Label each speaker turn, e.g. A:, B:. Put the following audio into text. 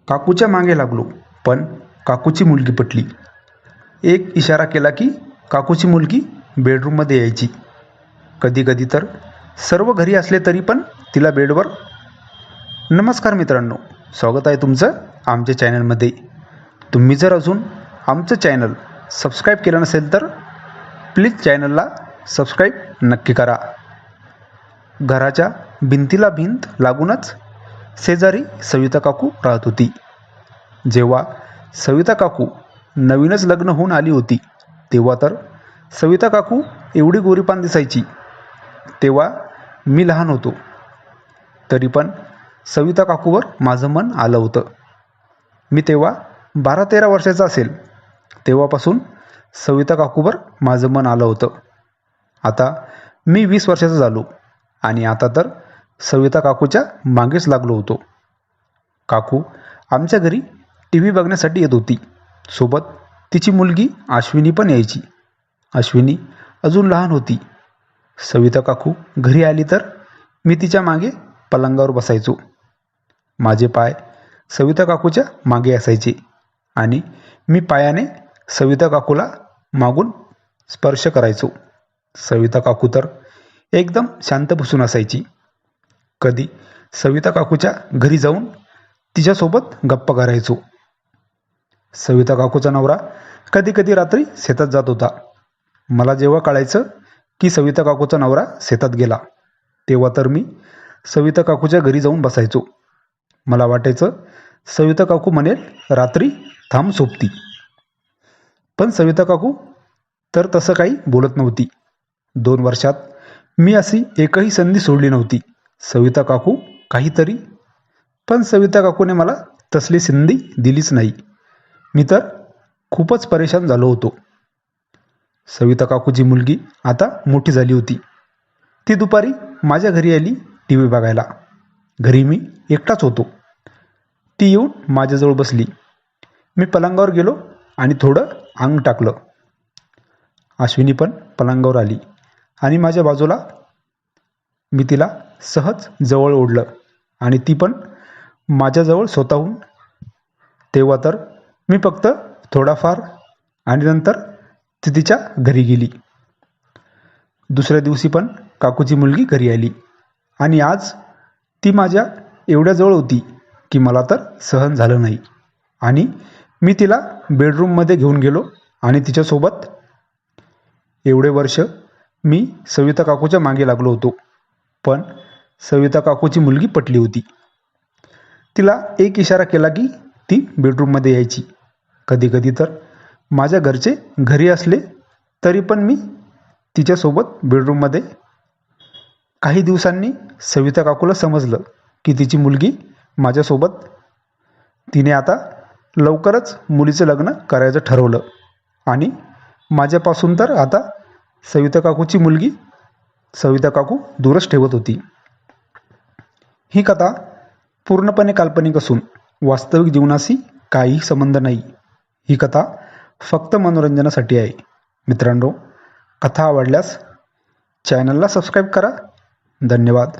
A: काकूच्या मागे लागलो, पण काकूची मुलगी पटली. एक इशारा केला की काकूची मुलगी बेडरूममध्ये यायची. कधी कधी तर सर्व घरी असले तरी पण तिला बेडवर. नमस्कार मित्रांनो, स्वागत आहे तुमचं आमच्या चॅनलमध्ये. तुम्ही जर अजून आमचं चॅनल सबस्क्राईब केलं नसेल तर प्लीज चॅनलला सबस्क्राईब नक्की करा. घराच्या भिंतीला भिंत लागूनच शेजारी सविता काकू राहत होती. जेव्हा सविता काकू नवीनच लग्न होऊन आली होती तेव्हा तर सविता काकू एवढी गोरीपान दिसायची. तेव्हा मी लहान होतो, तरी पण सविता काकूवर माझं मन आलं होतं. मी तेव्हा 12-13 वर्षाचा असेल. तेव्हापासून सविता काकूवर माझं मन आलं होतं. आता मी 20 वर्षाचा झालो आणि आता तर सविता काकूच्या मागेच लागलो होतो. काकू आमच्या घरी टी व्ही बघण्यासाठी येत होती. सोबत तिची मुलगी अश्विनी पण यायची. अश्विनी अजून लहान होती. सविता काकू घरी आली तर मी तिच्या मागे पलंगावर बसायचो. माझे पाय सविता काकूच्या मागे असायचे आणि मी पायाने सविता काकूला मागून स्पर्श करायचो. सविता काकू तर एकदम शांत बसून असायची. कधी सविता काकूच्या घरी जाऊन तिच्यासोबत गप्पा करायचो. सविता काकूचा नवरा कधी कधी रात्री शेतात जात होता. मला जेव्हा कळायचं की सविता काकूचा नवरा शेतात गेला तेव्हा तर मी सविता काकूच्या घरी जाऊन बसायचो. मला वाटायचं सविता काकू म्हणेल रात्री थांब सोबती. पण सविता काकू तर तसं काही बोलत नव्हती. 2 वर्षात मी अशी एकही संधी सोडली नव्हती. सविता काकू काहीतरी, पण सविता काकूने मला तसली संधी दिलीच नाही. मी तर खूपच परेशान झालो होतो. सविता काकूची मुलगी आता मोठी झाली होती. ती दुपारी माझ्या घरी आली टी व्ही बघायला. घरी मी एकटाच होतो. ती येऊन माझ्याजवळ बसली. मी पलंगावर गेलो आणि थोडं अंग टाकलं. अश्विनी पण पलंगावर आली आणि माझ्या बाजूला. मी तिला सहज जवळ ओढलं आणि ती पण माझ्याजवळ स्वतःहून. तेव्हा तर मी फक्त थोडाफार आणि नंतर ती तिच्या घरी गेली. दुसऱ्या दिवशी पण काकूची मुलगी घरी आली आणि आज ती माझ्या एवढ्या जवळ होती की मला तर सहन झालं नाही आणि मी तिला बेडरूममध्ये घेऊन गेलो आणि तिच्यासोबत. एवढे वर्ष मी सविता काकूच्या मागे लागलो होतो, पण सविता काकूची मुलगी पटली होती. तिला एक इशारा केला की ती बेडरूममध्ये यायची. कधी कधी तर माझ्या घरचे घरी असले तरी पण मी तिच्यासोबत बेडरूममध्ये. काही दिवसांनी सविता काकूला समजलं की तिची मुलगी माझ्यासोबत. तिने आता लवकरच मुलीचं लग्न करायचं ठरवलं आणि माझ्यापासून तर आता सविता काकूची मुलगी सविता काकू दूरच ठेवत होती. ही कथा पूर्णपणे काल्पनिक असून वास्तविक जीवनाशी काहीही संबंध नाही. ही कथा फक्त मनोरंजनासाठी आहे. मित्रांनो, कथा आवडल्यास चॅनलला सबस्क्राईब करा. धन्यवाद.